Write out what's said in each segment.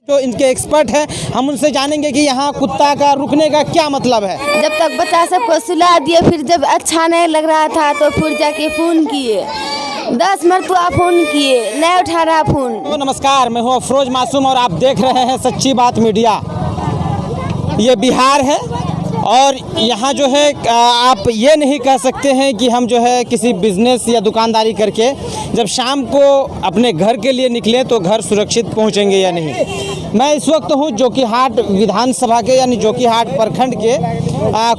जो इनके एक्सपर्ट हैं, हम उनसे जानेंगे कि यहाँ कुत्ता का रुकने का क्या मतलब है। जब तक बच्चा सबको सुला दिए, फिर जब अच्छा नहीं लग रहा था तो फिर जाके फ़ोन किए, 10 मरतबा फ़ोन किए, नहीं उठा रहा फ़ोन। तो नमस्कार, मैं हूँ अफरोज मासूम और आप देख रहे हैं सच्ची बात मीडिया। ये बिहार है और यहाँ जो है आप ये नहीं कह सकते हैं कि हम जो है किसी बिज़नेस या दुकानदारी करके जब शाम को अपने घर के लिए निकले तो घर सुरक्षित पहुँचेंगे या नहीं। मैं इस वक्त हूँ जोकीहाट विधानसभा के यानी जोकीहाट प्रखंड के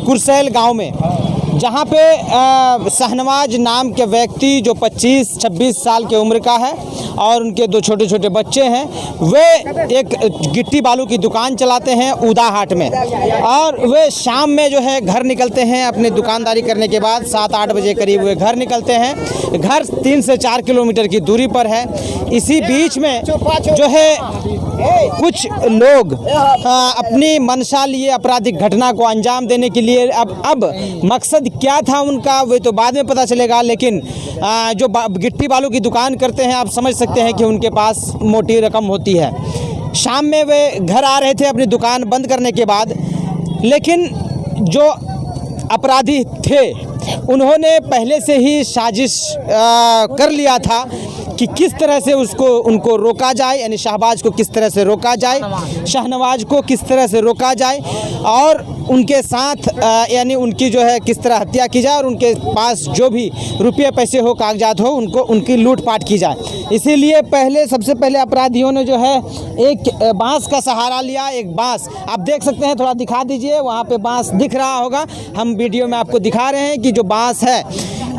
कुरसैल गांव में, जहाँ पे शहनवाज नाम के व्यक्ति जो 25-26 साल की उम्र का है और उनके 2 छोटे छोटे बच्चे हैं, वे एक गिट्टी बालू की दुकान चलाते हैं उदाहाट में और वे शाम में जो है घर निकलते हैं अपनी दुकानदारी करने के बाद 7-8 बजे करीब वे घर निकलते हैं। घर 3 से 4 किलोमीटर की दूरी पर है। इसी बीच में जो है कुछ लोग अपनी मंशा लिए आपराधिक घटना को अंजाम देने के लिए अब मकसद क्या था उनका वे तो बाद में पता चलेगा, लेकिन जो गिट्टी बालू की दुकान करते हैं आप समझ सकते हैं कि उनके पास मोटी रकम होती है। शाम में वे घर आ रहे थे अपनी दुकान बंद करने के बाद, लेकिन जो अपराधी थे उन्होंने पहले से ही साजिश कर लिया था कि किस तरह से उनको रोका जाए, यानी शहबाज को किस तरह से रोका जाए, शहनवाज को किस तरह से रोका जाए और उनके साथ यानी उनकी जो है किस तरह हत्या की जाए और उनके पास जो भी रुपये पैसे हो, कागजात हो, उनकी लूटपाट की जाए। इसीलिए सबसे पहले अपराधियों ने जो है एक बांस का सहारा लिया। एक बांस आप देख सकते हैं, थोड़ा दिखा दीजिए, वहाँ पे बांस दिख रहा होगा, हम वीडियो में आपको दिखा रहे हैं कि जो बांस है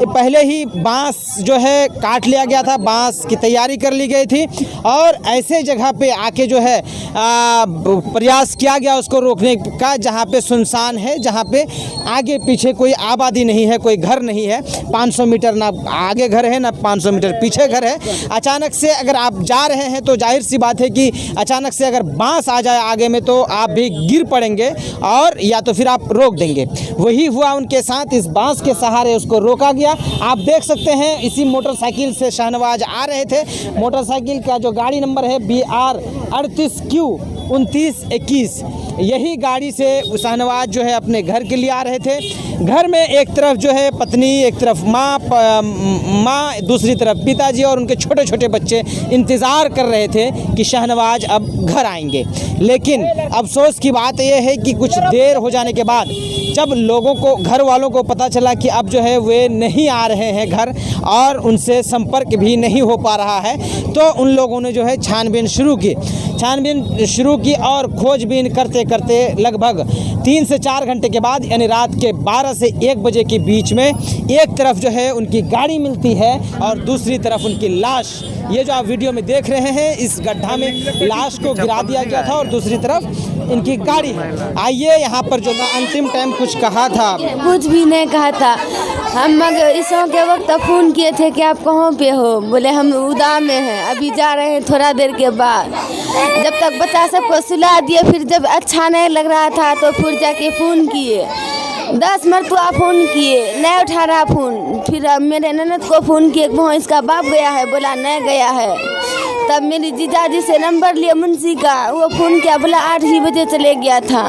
पहले ही बांस जो है काट लिया गया था, बांस की तैयारी कर ली गई थी और ऐसे जगह पे आके जो है प्रयास किया गया उसको रोकने का जहाँ पे सुनसान है, जहाँ पे आगे पीछे कोई आबादी नहीं है, कोई घर नहीं है। 500 मीटर ना आगे घर है ना 500 मीटर पीछे घर है। अचानक से अगर आप जा रहे हैं तो जाहिर सी बात है कि अचानक से अगर बांस आ जाए आगे में तो आप भी गिर पड़ेंगे और या तो फिर आप रोक देंगे। वही हुआ उनके साथ, इस बांस के सहारे उसको रोका गया। आप देख सकते हैं इसी मोटरसाइकिल से शहनवाज आ रहे थे। मोटरसाइकिल का जो गाड़ी नंबर है BR 38Q 2921, यही गाड़ी से शहनवाज जो है अपने घर के लिए आ रहे थे। घर में एक तरफ जो है पत्नी, एक तरफ माँ, दूसरी तरफ पिताजी और उनके छोटे छोटे बच्चे इंतज़ार कर रहे थे कि शहनवाज अब घर आएंगे। लेकिन अफसोस की बात यह है कि कुछ देर हो जाने के बाद जब लोगों को, घर वालों को पता चला कि अब जो है वे नहीं आ रहे हैं घर और उनसे संपर्क भी नहीं हो पा रहा है, तो उन लोगों ने जो है छानबीन शुरू की और खोजबीन करते करते लगभग 3 से 4 घंटे के बाद यानी रात के 12 से 1 बजे के बीच में एक तरफ जो है उनकी गाड़ी मिलती है और दूसरी तरफ उनकी लाश, ये जो आप वीडियो में देख रहे हैं, इस गड्ढा में लाश को गिरा दिया गया था और दूसरी तरफ इनकी गाड़ी है। आइए यहाँ पर जो अंतिम टाइम कुछ कहा था। कुछ भी नहीं कहा था। हम मगर ईसों के वक्त फ़ोन किए थे कि आप कहाँ पे हो, बोले हम उदा में हैं, अभी जा रहे हैं थोड़ा देर के बाद। जब तक बच्चा सबको सुला दिए, फिर जब अच्छा नहीं लग रहा था तो फिर जाके फ़ोन किए, 10 मरतबा फ़ोन किए, नहीं उठा रहा फ़ोन। फिर मेरे ननद को फ़ोन किए, वहाँ इसका बाप गया है, बोला नहीं गया है। तब मेरी जीजाजी से नंबर लिया मुंशी का, वो फ़ोन किया, बोला 8 ही बजे चले गया था।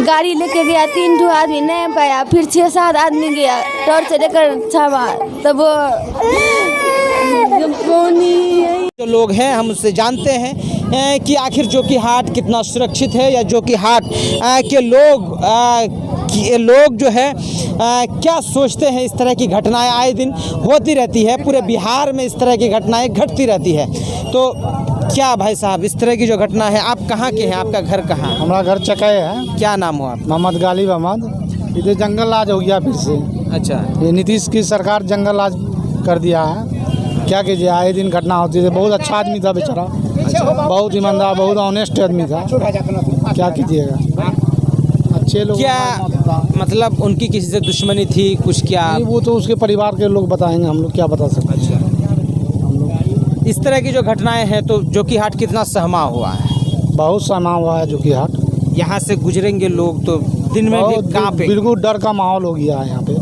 गाड़ी लेके गया, 3 आदमी नहीं पाया, फिर 6-7 आदमी गया टॉर्च लेकर छावा, तब जो लोग हैं हम उससे जानते हैं कि आखिर जोकीहाट कितना सुरक्षित है या जोकीहाट के लोग जो है क्या सोचते हैं। इस तरह की घटनाएं आए दिन होती रहती है, पूरे बिहार में इस तरह की घटनाएं घटती रहती है। तो क्या भाई साहब इस तरह की जो घटना है, आप कहाँ के हैं, आपका घर कहाँ? हमारा घर चकाए है। क्या नाम हो आप? मोहम्मद गालिब अहमद। इधर जंगल राज हो गया फिर से। अच्छा, ये नीतीश की सरकार जंगल राज कर दिया है। क्या कीजिए, आए दिन घटना होती थी। बहुत अच्छा आदमी था बेचारा, बहुत ईमानदार, बहुत ऑनेस्ट आदमी था। क्या कीजिएगा, अच्छे लोग। क्या मतलब उनकी किसी से दुश्मनी थी कुछ? क्या वो तो उसके परिवार के लोग बताएंगे, हम लोग क्या बता सकते हैं। इस तरह की जो घटनाएं हैं तो जोकीहाट कितना सहमा हुआ है? बहुत सहमा हुआ है जोकीहाट। यहाँ से गुजरेंगे लोग तो दिन में भी कांपे, बिल्कुल डर का माहौल हो गया है यहाँ पे।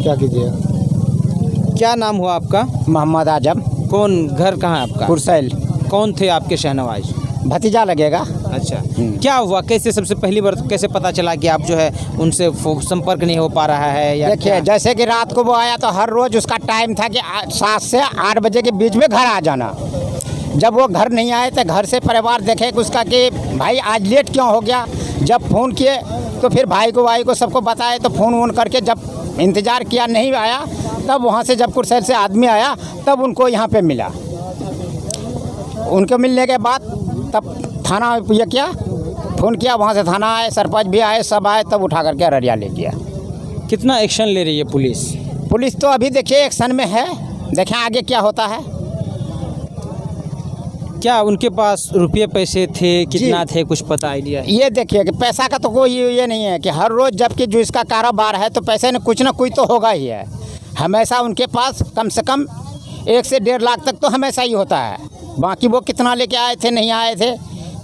क्या कीजिएगा। क्या नाम हुआ आपका? मोहम्मद आजम। कौन, घर कहाँ है आपका? कुरसैल। कौन थे आपके शहनवाज? भतीजा लगेगा। अच्छा, क्या हुआ, कैसे सबसे पहली बार कैसे पता चला कि आप जो है उनसे संपर्क नहीं हो पा रहा है या देखिए, जैसे कि रात को वो आया तो हर रोज़ उसका टाइम था कि 7 से 8 बजे के बीच में घर आ जाना। जब वो घर नहीं आए तो घर से परिवार देखे कि उसका कि भाई आज लेट क्यों हो गया। जब फ़ोन किए तो फिर भाई को सबको बताए, तो फ़ोन वोन करके जब इंतज़ार किया नहीं आया, तब वहाँ से जब कुर्सेल से आदमी आया तब उनको यहाँ पे मिला। उनके मिलने के बाद तब थाना ये किया, फ़ोन किया, वहाँ से थाना आए, सरपंच भी आए, सब आए, तब उठा करके अररिया ले गया। कितना एक्शन ले रही है पुलिस? पुलिस तो अभी देखिए एक्शन में है, देखें आगे क्या होता है। क्या उनके पास रुपये पैसे थे, कितना थे, कुछ पता आइडिया? ये देखिए कि पैसा का तो कोई ये नहीं है कि हर रोज़ जबकि जो इसका कारोबार है तो पैसे न कुछ तो होगा ही है। हमेशा उनके पास कम से कम 1 से 1.5 लाख तक तो हमेशा ही होता है। बाकी वो कितना लेके आए थे नहीं आए थे,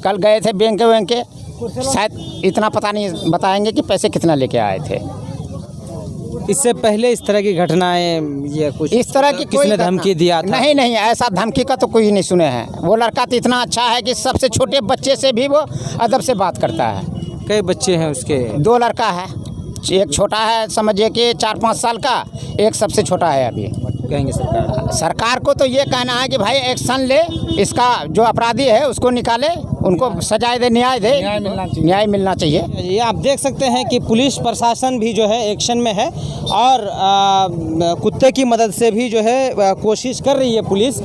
कल गए थे बैंक के, शायद इतना पता नहीं बताएंगे कि पैसे कितना लेके आए थे। इससे पहले इस तरह की घटनाएं या कुछ इस तरह की किसने धमकी दिया था? नहीं, ऐसा धमकी का तो कोई नहीं सुने हैं। वो लड़का तो इतना अच्छा है कि सबसे छोटे बच्चे से भी वो अदब से बात करता है। कई बच्चे हैं उसके? 2 लड़का है, एक छोटा है समझिए कि 4-5 साल का, एक सबसे छोटा है। अभी कहेंगे सरकार को तो ये कहना है कि भाई एक्शन ले, इसका जो अपराधी है उसको निकाले, उनको सजाए दे, न्याय दे, न्याय मिलना चाहिए। ये आप देख सकते हैं कि पुलिस प्रशासन भी जो है एक्शन में है और कुत्ते की मदद से भी जो है कोशिश कर रही है पुलिस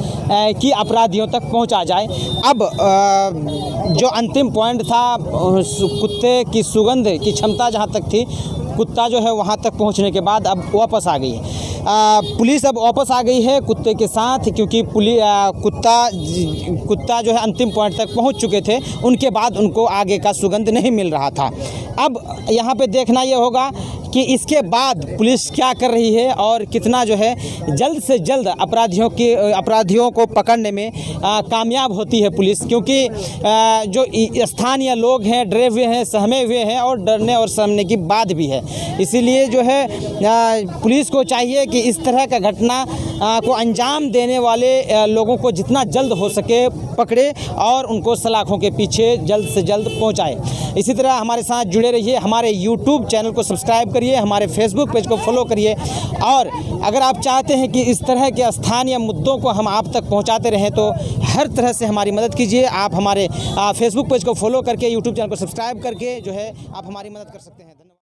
कि अपराधियों तक पहुंचा जाए। अब जो अंतिम पॉइंट था, कुत्ते की सुगंध की क्षमता जहां तक थी, कुत्ता जो है वहां तक पहुंचने के बाद अब वापस आ गई है। पुलिस अब वापस आ गई है कुत्ते के साथ, क्योंकि कुत्ता जो है अंतिम पॉइंट तक पहुंच चुके थे, उनके बाद उनको आगे का सुगंध नहीं मिल रहा था। अब यहाँ पे देखना ये होगा कि इसके बाद पुलिस क्या कर रही है और कितना जो है जल्द से जल्द अपराधियों को पकड़ने में कामयाब होती है पुलिस, क्योंकि जो स्थानीय लोग हैं डरे हुए हैं, सहमे हुए हैं और डरने और सहमने की बात भी है। इसीलिए जो है पुलिस को चाहिए कि इस तरह का घटना को अंजाम देने वाले लोगों को जितना जल्द हो सके पकड़े और उनको सलाखों के पीछे जल्द से जल्द पहुंचाए। इसी तरह हमारे साथ जुड़े रहिए, हमारे YouTube चैनल को सब्सक्राइब करिए, हमारे Facebook पेज को फॉलो करिए और अगर आप चाहते हैं कि इस तरह के स्थानीय मुद्दों को हम आप तक पहुंचाते रहें तो हर तरह से हमारी मदद कीजिए। आप हमारे Facebook पेज को फॉलो करके, YouTube चैनल को सब्सक्राइब करके जो है आप हमारी मदद कर सकते हैं।